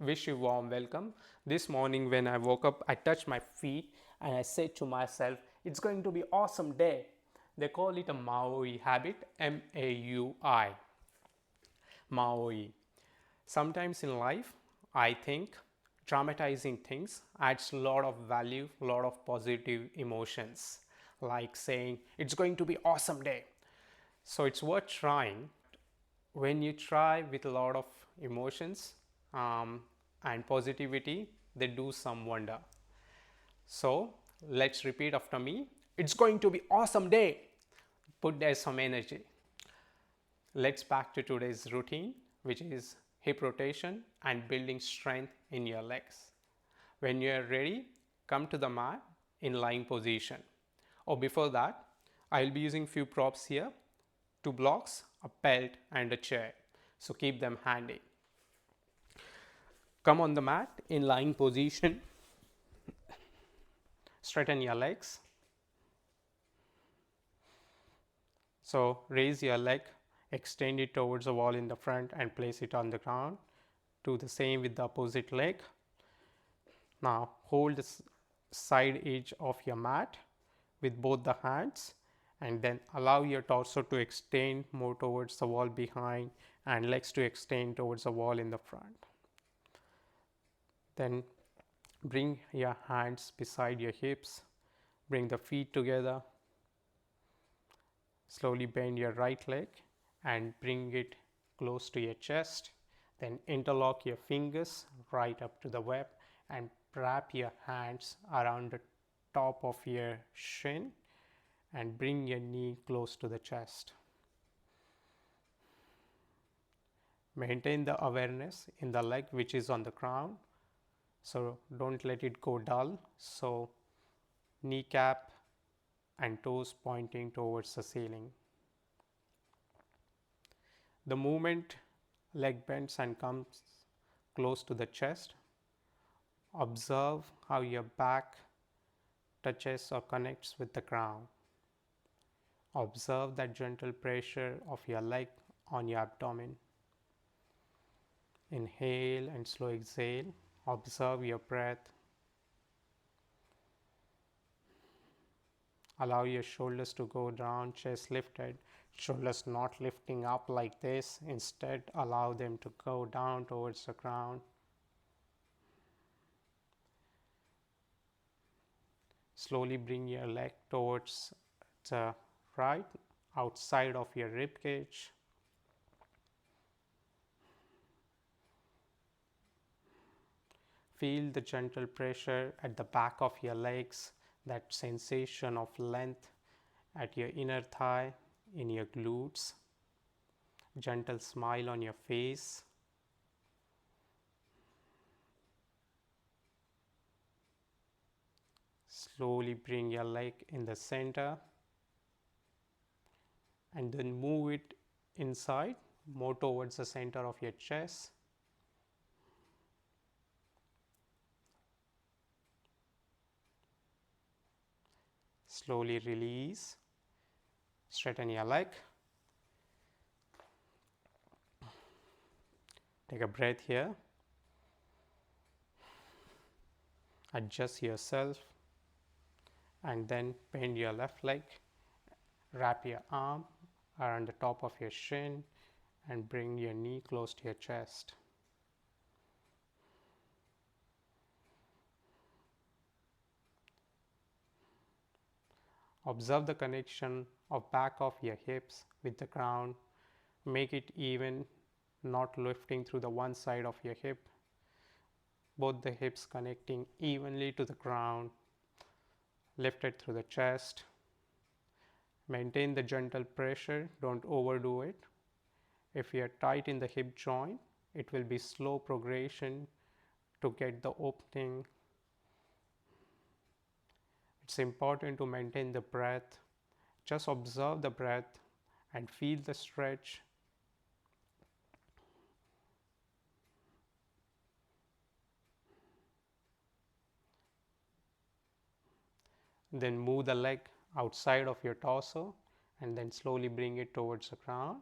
Wish you warm welcome. This morning when I woke up, I touched my feet and I said to myself, it's going to be awesome day. They call it a Maui habit, Maui. Maui. Sometimes in life, I think dramatizing things adds a lot of value, a lot of positive emotions, like saying it's going to be awesome day. So it's worth trying. When you try with a lot of emotions and positivity, they do some wonder. So let's repeat after me. It's going to be awesome day. Put there some energy. Let's back to today's routine, which is hip rotation and building strength in your legs. When you are ready, come to the mat in lying position. Or before that, I'll be using few props here, 2 blocks, a belt and a chair. So keep them handy. Come on the mat in lying position. Straighten your legs. So raise your leg, extend it towards the wall in the front and place it on the ground. Do the same with the opposite leg. Now hold the side edge of your mat with both the hands and then allow your torso to extend more towards the wall behind and legs to extend towards the wall in the front. Then bring your hands beside your hips, bring the feet together, slowly bend your right leg and bring it close to your chest. Then interlock your fingers right up to the web and wrap your hands around the top of your shin and bring your knee close to the chest. Maintain the awareness in the leg which is on the ground. So don't let it go dull. So kneecap and toes pointing towards the ceiling. The movement leg bends and comes close to the chest. Observe how your back touches or connects with the ground. Observe that gentle pressure of your leg on your abdomen. Inhale and slow exhale. Observe your breath. Allow your shoulders to go down, chest lifted, shoulders not lifting up like this. Instead, allow them to go down towards the ground. Slowly bring your leg towards the right, outside of your rib cage. Feel the gentle pressure at the back of your legs, that sensation of length at your inner thigh, in your glutes. Gentle smile on your face. Slowly bring your leg in the center and then move it inside, more towards the center of your chest. Slowly release. Straighten your leg. Take a breath here. Adjust yourself and then bend your left leg. Wrap your arm around the top of your shin and bring your knee close to your chest. Observe the connection of back of your hips with the ground. Make it even, not lifting through the one side of your hip. Both the hips connecting evenly to the ground. Lifted through the chest. Maintain the gentle pressure, don't overdo it. If you are tight in the hip joint, it will be slow progression to get the opening. It's important to maintain the breath. Just observe the breath and feel the stretch. Then move the leg outside of your torso and then slowly bring it towards the ground.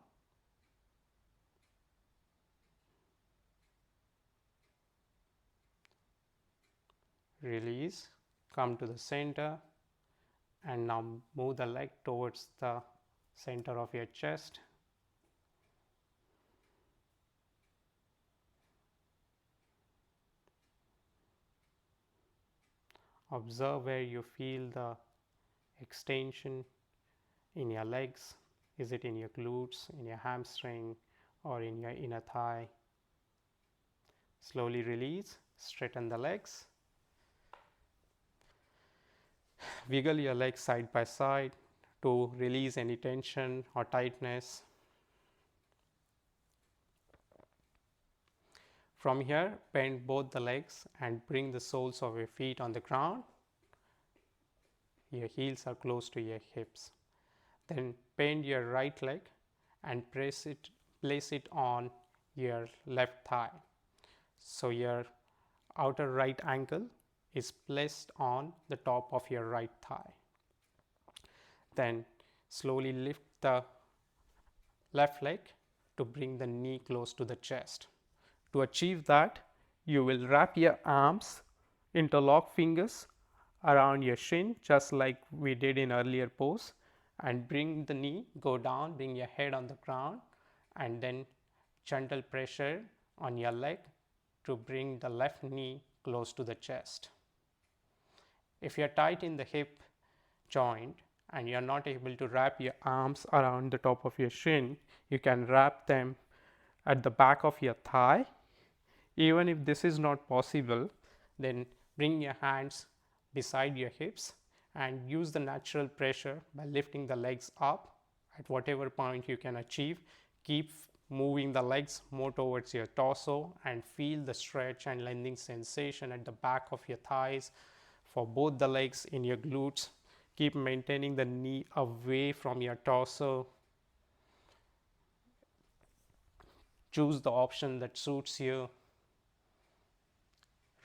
release, come to the center, and now move the leg towards the center of your chest. Observe where you feel the extension in your legs. Is it in your glutes, in your hamstring, or in your inner thigh? Slowly release, straighten the legs. Wiggle your legs side by side to release any tension or tightness. From here, bend both the legs and bring the soles of your feet on the ground. Your heels are close to your hips. Then bend your right leg and place it on your left thigh. So your outer right ankle is placed on the top of your right thigh. Then slowly lift the left leg to bring the knee close to the chest. To achieve that, you will wrap your arms, interlock fingers around your shin, just like we did in earlier pose, and bring the knee, go down, bring your head on the ground, and then gentle pressure on your leg to bring the left knee close to the chest. If you're tight in the hip joint and you're not able to wrap your arms around the top of your shin, you can wrap them at the back of your thigh. Even if this is not possible, then bring your hands beside your hips and use the natural pressure by lifting the legs up at whatever point you can achieve. Keep moving the legs more towards your torso and feel the stretch and lengthening sensation at the back of your thighs for both the legs in your glutes. Keep maintaining the knee away from your torso. Choose the option that suits you.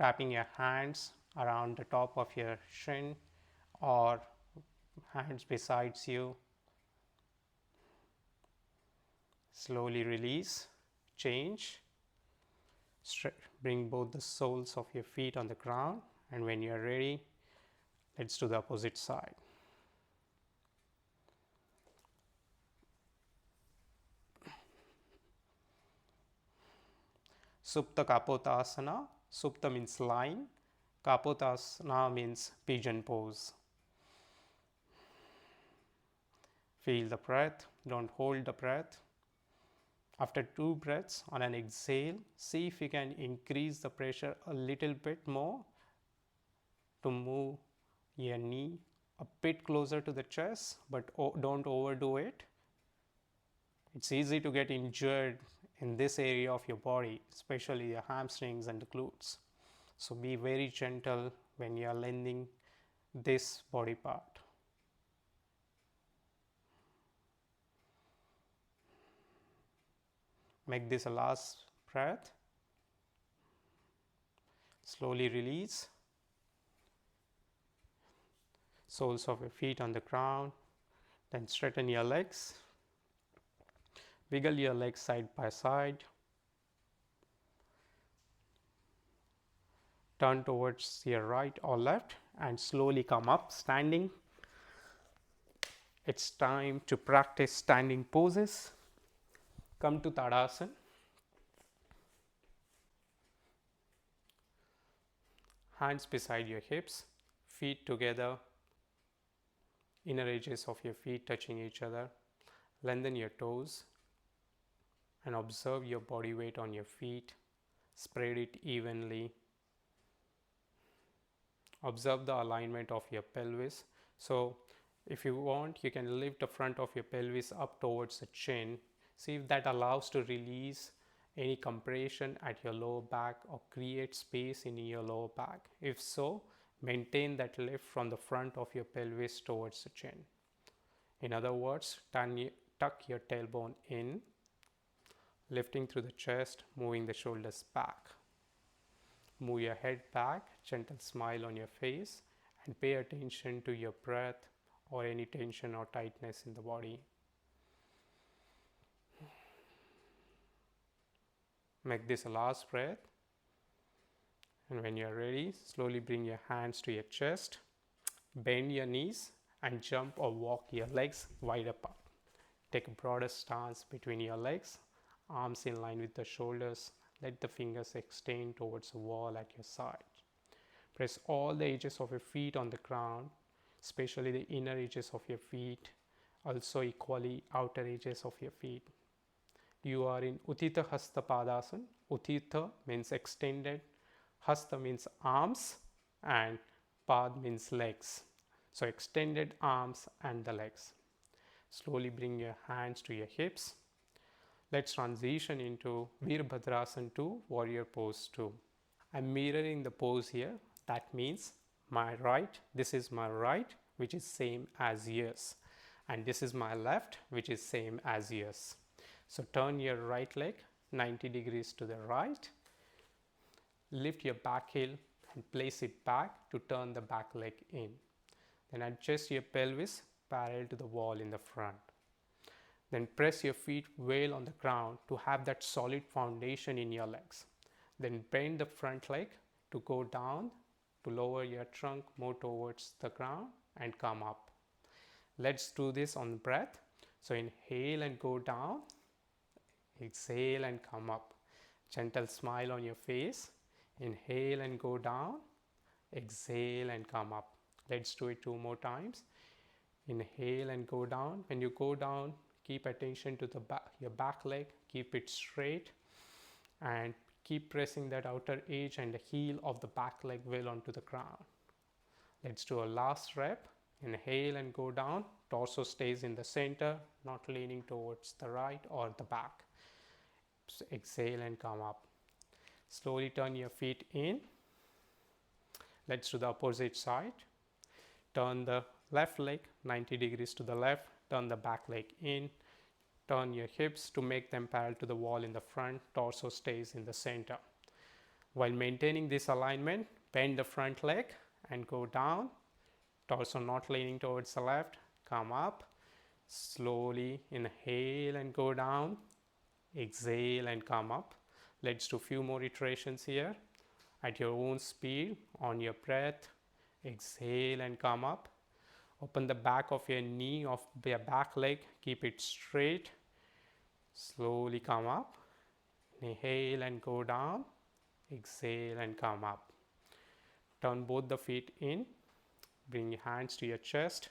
Wrapping your hands around the top of your shin or hands besides you. Slowly release, change, bring both the soles of your feet on the ground, and when you are ready, let's do the opposite side. Supta Kapotasana. Supta means lying, Kapotasana means pigeon pose. Feel the breath, don't hold the breath. After 2 breaths, on an exhale, see if you can increase the pressure a little bit more to move your knee a bit closer to the chest, but don't overdo it. It's easy to get injured in this area of your body, especially your hamstrings and the glutes. So be very gentle when you are lengthening this body part. Make this a last breath. Slowly release. Soles of your feet on the ground. Then straighten your legs. Wiggle your legs side by side. Turn towards your right or left and slowly come up standing. It's time to practice standing poses. Come to Tadasana. Hands beside your hips, feet together, inner edges of your feet touching each other. Lengthen your toes and observe your body weight on your feet. Spread it evenly. Observe the alignment of your pelvis. So if you want, you can lift the front of your pelvis up towards the chin. See if that allows to release any compression at your lower back or create space in your lower back. If so, maintain that lift from the front of your pelvis towards the chin. In other words, tuck your tailbone in, lifting through the chest, moving the shoulders back. Move your head back, gentle smile on your face, and pay attention to your breath or any tension or tightness in the body. Make this a last breath. And when you're ready, slowly bring your hands to your chest, bend your knees and jump or walk your legs wide apart. Take a broader stance between your legs, arms in line with the shoulders. Let the fingers extend towards the wall at your side. Press all the edges of your feet on the ground, especially the inner edges of your feet, also equally outer edges of your feet. You are in Utthitha Padasana. Utthitha means extended, Hasta means arms, and Pad means legs. So extended arms and the legs. Slowly bring your hands to your hips. Let's transition into Virabhdrasana to Warrior Pose 2. I'm mirroring the pose here. That means my right, this is my right, which is same as yours. And this is my left, which is same as yours. So turn your right leg 90 degrees to the right. Lift your back heel and place it back to turn the back leg in. Then adjust your pelvis parallel to the wall in the front. Then press your feet well on the ground to have that solid foundation in your legs. Then bend the front leg to go down, to lower your trunk more towards the ground and come up. Let's do this on the breath. So inhale and go down. Exhale and come up. Gentle smile on your face. Inhale and go down. Exhale and come up. Let's do it 2 more times. Inhale and go down. When you go down, keep attention to the your back leg. Keep it straight and keep pressing that outer edge and the heel of the back leg well onto the ground. Let's do a last rep. Inhale and go down. Torso stays in the center, not leaning towards the right or the back. So exhale and come up. Slowly turn your feet in. Let's do the opposite side. Turn the left leg 90 degrees to the left. Turn the back leg in. Turn your hips to make them parallel to the wall in the front. Torso stays in the center. While maintaining this alignment, bend the front leg and go down. Torso not leaning towards the left. Come up. Slowly inhale and go down. Exhale and come up. Let's do a few more iterations here. At your own speed, on your breath, exhale and come up. Open the back of your knee of your back leg. Keep it straight. Slowly come up. Inhale and go down. Exhale and come up. Turn both the feet in. Bring your hands to your chest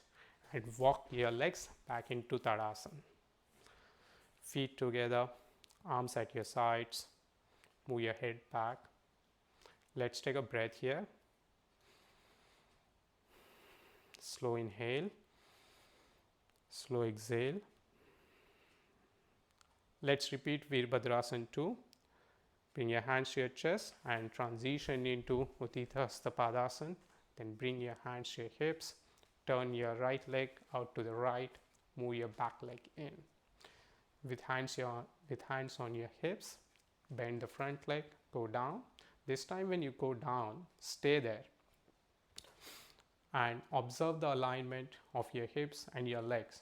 and walk your legs back into Tadasana. Feet together, arms at your sides. Move your head back. Let's take a breath here. Slow inhale. Slow exhale. Let's repeat Virabhdrasana 2. Bring your hands to your chest and transition into Utthitha Padasana. Then bring your hands to your hips. Turn your right leg out to the right. Move your back leg in. With hands on your hips, bend the front leg, go down. This time when you go down, stay there and observe the alignment of your hips and your legs.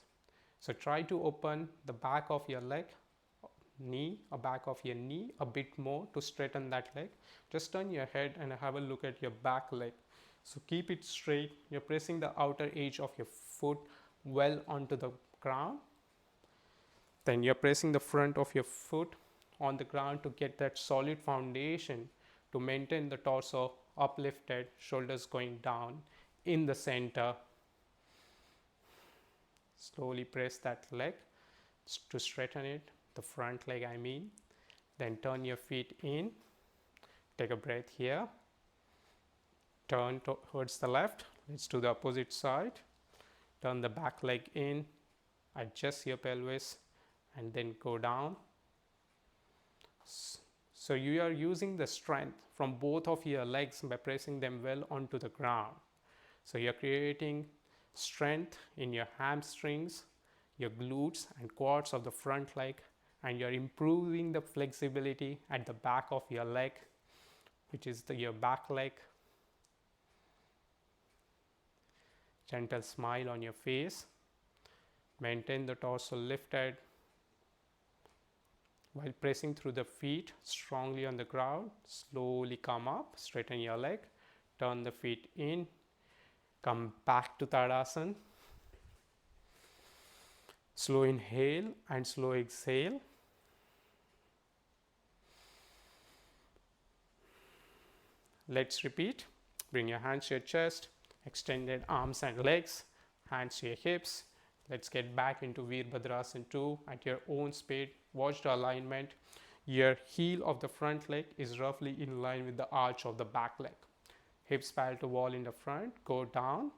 So try to open the back of your leg, back of your knee a bit more to straighten that leg. Just turn your head and have a look at your back leg. So keep it straight. You're pressing the outer edge of your foot well onto the ground. Then you're pressing the front of your foot on the ground to get that solid foundation to maintain the torso uplifted, shoulders going down in the center. Slowly press that leg to straighten it, the front leg I mean. Then turn your feet in. Take a breath here. Turn towards the left. Let's do the opposite side. Turn the back leg in. Adjust your pelvis and then go down. So you are using the strength from both of your legs by pressing them well onto the ground. So you're creating strength in your hamstrings, your glutes and quads of the front leg, and you're improving the flexibility at the back of your leg, which is your back leg. Gentle smile on your face. Maintain the torso lifted. While pressing through the feet strongly on the ground, slowly come up, straighten your leg, turn the feet in, come back to Tadasana. Slow inhale and slow exhale. Let's repeat. Bring your hands to your chest, extended arms and legs, hands to your hips. Let's get back into Virabhdrasana 2 at your own speed. Watch the alignment. Your heel of the front leg is roughly in line with the arch of the back leg. Hips parallel to wall in the front, go down.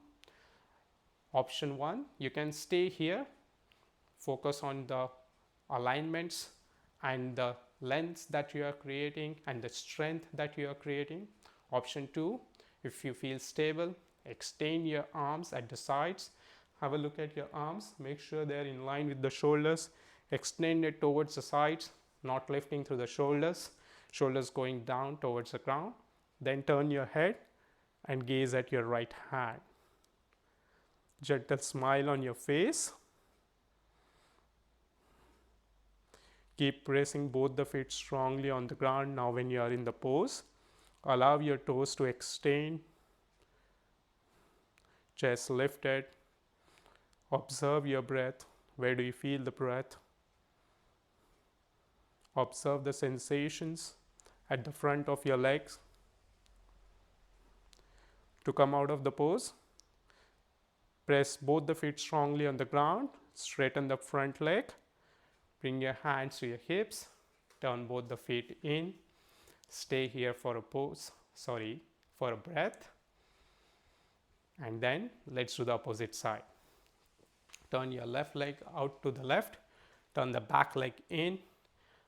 Option 1, you can stay here. Focus on the alignments and the length that you are creating and the strength that you are creating. Option 2, if you feel stable, extend your arms at the sides. Have a look at your arms. Make sure they are in line with the shoulders. Extend it towards the sides, not lifting through the shoulders. Shoulders going down towards the ground. Then turn your head and gaze at your right hand. Gentle smile on your face. Keep pressing both the feet strongly on the ground. Now when you are in the pose, allow your toes to extend. Chest lifted. Observe your breath. Where do you feel the breath? Observe the sensations at the front of your legs. To come out of the pose, press both the feet strongly on the ground. Straighten the front leg. Bring your hands to your hips. Turn both the feet in. Stay here for a pose, for a breath. And then let's do the opposite side. Turn your left leg out to the left. Turn the back leg in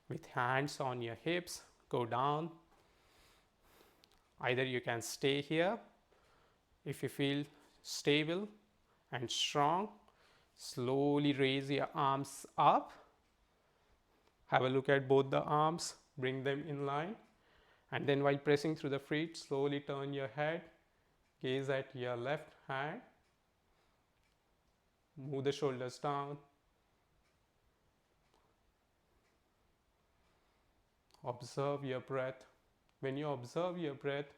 with hands on your hips. Go down. Either you can stay here. If you feel stable and strong, slowly raise your arms up. Have a look at both the arms. Bring them in line. And then while pressing through the feet, slowly turn your head. Gaze at your left hand. Move the shoulders down. Observe your breath. When you observe your breath,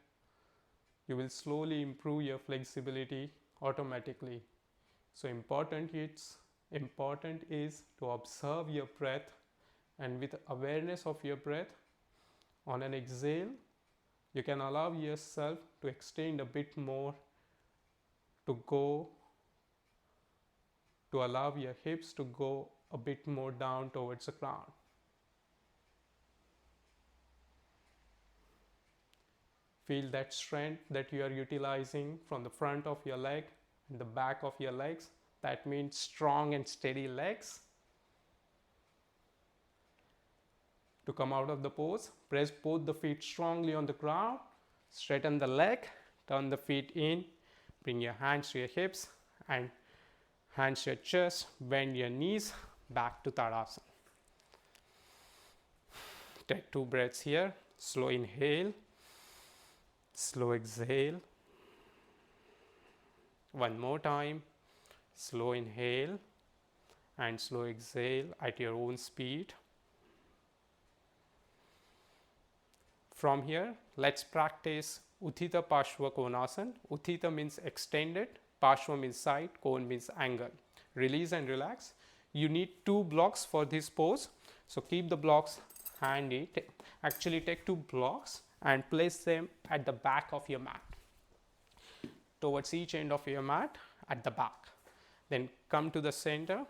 you will slowly improve your flexibility automatically. So important is to observe your breath, and with awareness of your breath, on an exhale, you can allow yourself to extend a bit more, to allow your hips to go a bit more down towards the ground. Feel that strength that you are utilizing from the front of your leg and the back of your legs. That means strong and steady legs. To come out of the pose, press both the feet strongly on the ground. Straighten the leg, turn the feet in, bring your hands to your hips and hands to your chest, bend your knees, back to Tadasana. Take 2 breaths here. Slow inhale, slow exhale. One more time. Slow inhale and slow exhale at your own speed. From here, let's practice Utthitha Parsva Konasana. Utthita means extended, Parsva means side, Kon means angle. Release and relax. You need 2 blocks for this pose. So keep the blocks handy. Actually take 2 blocks and place them at the back of your mat. Towards each end of your mat at the back. Then come to the center.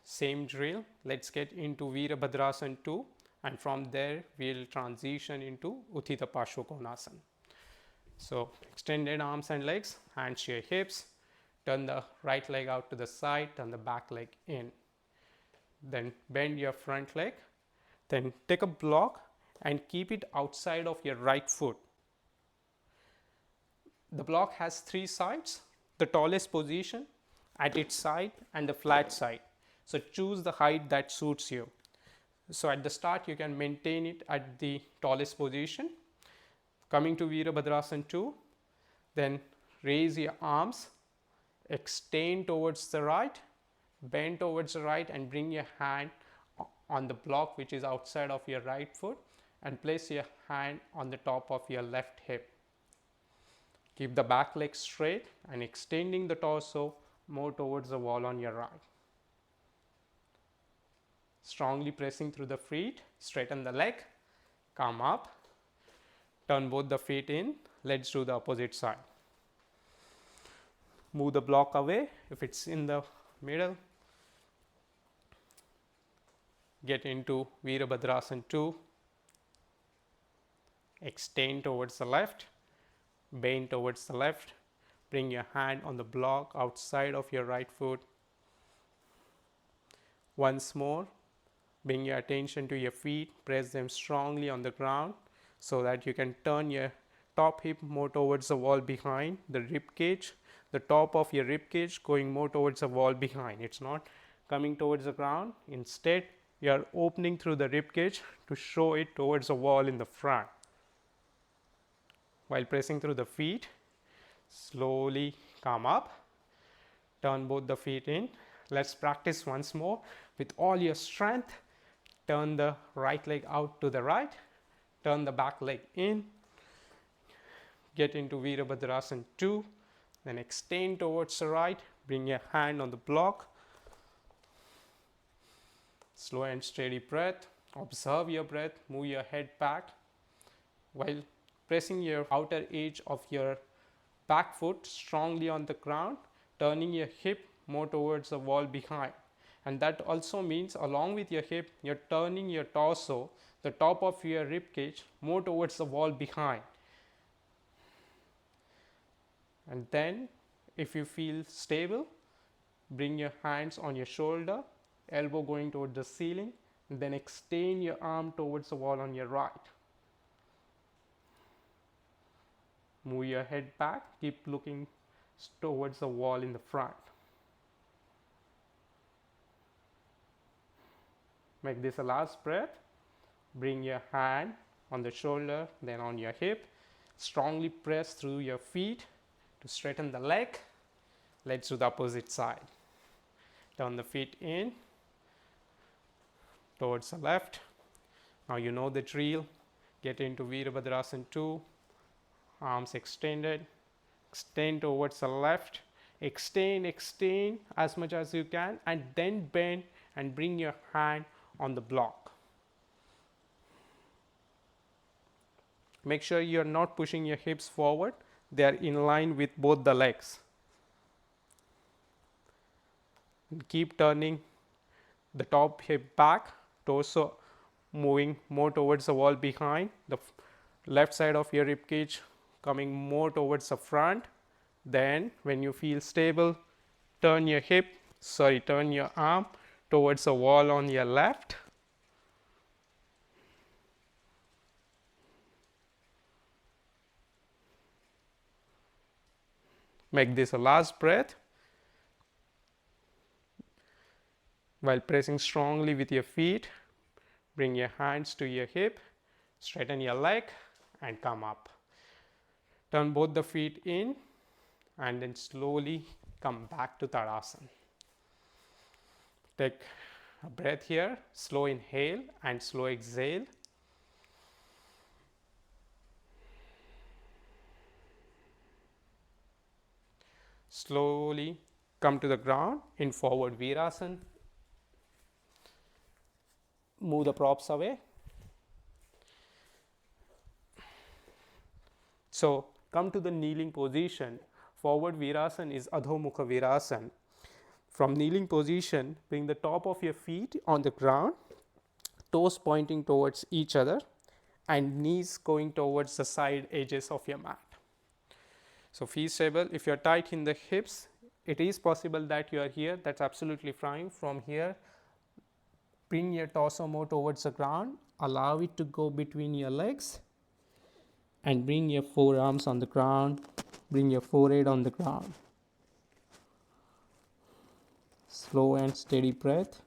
Same drill. Let's get into Virabhdrasana 2. And from there, we'll transition into Utthitha Parsva Konasana. So, extended arms and legs, hands to your hips. Turn the right leg out to the side, turn the back leg in. Then bend your front leg. Then take a block and keep it outside of your right foot. The block has 3 sides. The tallest position, at its side, and the flat side. So, choose the height that suits you. So, at the start, you can maintain it at the tallest position. Coming to Virabhdrasana 2, then raise your arms, extend towards the right, bend towards the right and bring your hand on the block which is outside of your right foot and place your hand on the top of your left hip. Keep the back leg straight and extending the torso more towards the wall on your right. Strongly pressing through the feet, straighten the leg, come up, turn both the feet in, let's do the opposite side. Move the block away if it's in the middle. Get into Virabhdrasana 2. Extend towards the left, bend towards the left, bring your hand on the block outside of your right foot. Once more, bring your attention to your feet, press them strongly on the ground so that you can turn your top hip more towards the wall behind, the rib cage, the top of your rib cage going more towards the wall behind. It's not coming towards the ground. Instead, you are opening through the rib cage to show it towards the wall in the front. While pressing through the feet, slowly come up, turn both the feet in. Let's practice once more with all your strength. Turn the right leg out to the right, turn the back leg in, get into Virabhdrasana 2, then extend towards the right, bring your hand on the block. Slow and steady breath, observe your breath, move your head back while pressing your outer edge of your back foot strongly on the ground, turning your hip more towards the wall behind. And that also means along with your hip, you're turning your torso, the top of your rib cage more towards the wall behind. And then if you feel stable, bring your hands on your shoulder, elbow going towards the ceiling, and then extend your arm towards the wall on your right. Move your head back, keep looking towards the wall in the front. Make this a last breath. Bring your hand on the shoulder, then on your hip. Strongly press through your feet to straighten the leg. Let's do the opposite side. Turn the feet in towards the left. Now you know the drill. Get into Virabhdrasana 2. Arms extended. Extend towards the left. Extend as much as you can, and then bend and bring your hand on the block. Make sure you are not pushing your hips forward. They are in line with both the legs. And keep turning the top hip back, torso moving more towards the wall behind, the left side of your rib cage coming more towards the front. Then when you feel stable, turn your arm towards the wall on your left. Make this a last breath while pressing strongly with your feet. Bring your hands to your hip, straighten your leg and come up. Turn both the feet in and then slowly come back to Tadasana. Take a breath here, slow inhale and slow exhale. Slowly come to the ground in Forward Virasana. Move the props away. So come to the kneeling position. Forward Virasana is Adho-Mukha Virasana. From kneeling position, bring the top of your feet on the ground, toes pointing towards each other and knees going towards the side edges of your mat. So feel stable. If you are tight in the hips, it is possible that you are here. That's absolutely fine. From here, bring your torso more towards the ground. Allow it to go between your legs and bring your forearms on the ground. Bring your forehead on the ground. Slow and steady breath.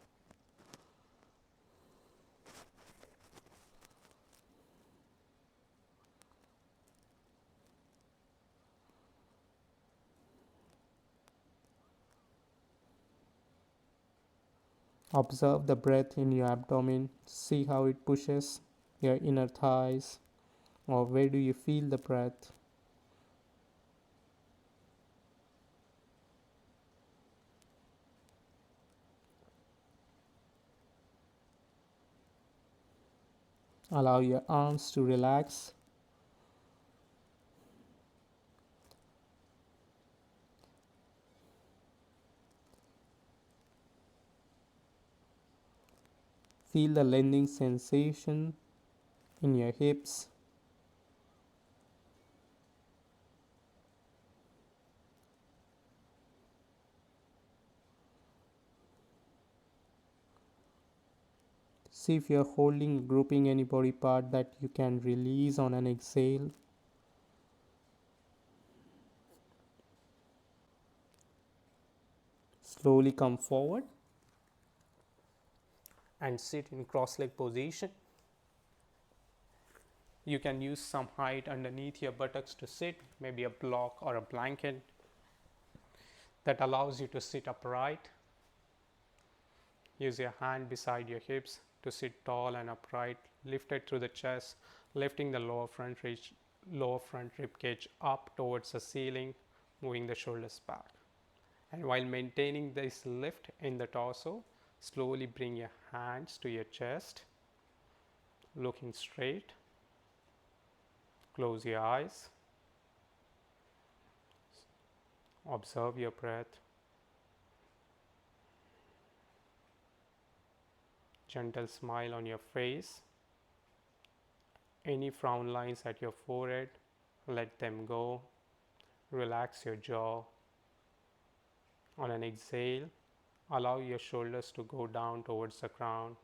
Observe the breath in your abdomen. See how it pushes your inner thighs, or where do you feel the breath? Allow your arms to relax. Feel the lending sensation in your hips. See if you're holding, grouping any body part that you can release on an exhale. Slowly come forward and sit in cross-leg position. You can use some height underneath your buttocks to sit, maybe a block or a blanket that allows you to sit upright. Use your hand beside your hips to sit tall and upright, lifted through the chest, lifting the lower front rib cage up towards the ceiling, moving the shoulders back. And while maintaining this lift in the torso, slowly bring your hands to your chest, looking straight. Close your eyes. Observe your breath. Gentle smile on your face. Any frown lines at your forehead, let them go. Relax your jaw. On an exhale, allow your shoulders to go down towards the ground.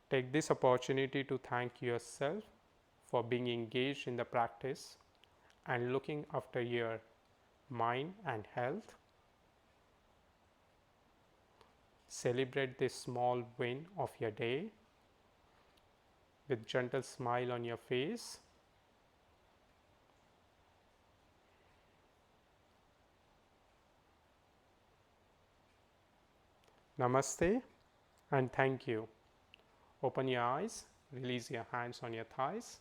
Take this opportunity to thank yourself for being engaged in the practice and looking after your mind and health. Celebrate this small win of your day with gentle smile on your face. Namaste and thank you. Open your eyes, release your hands on your thighs.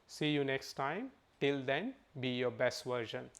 See you next time. Till then, be your best version.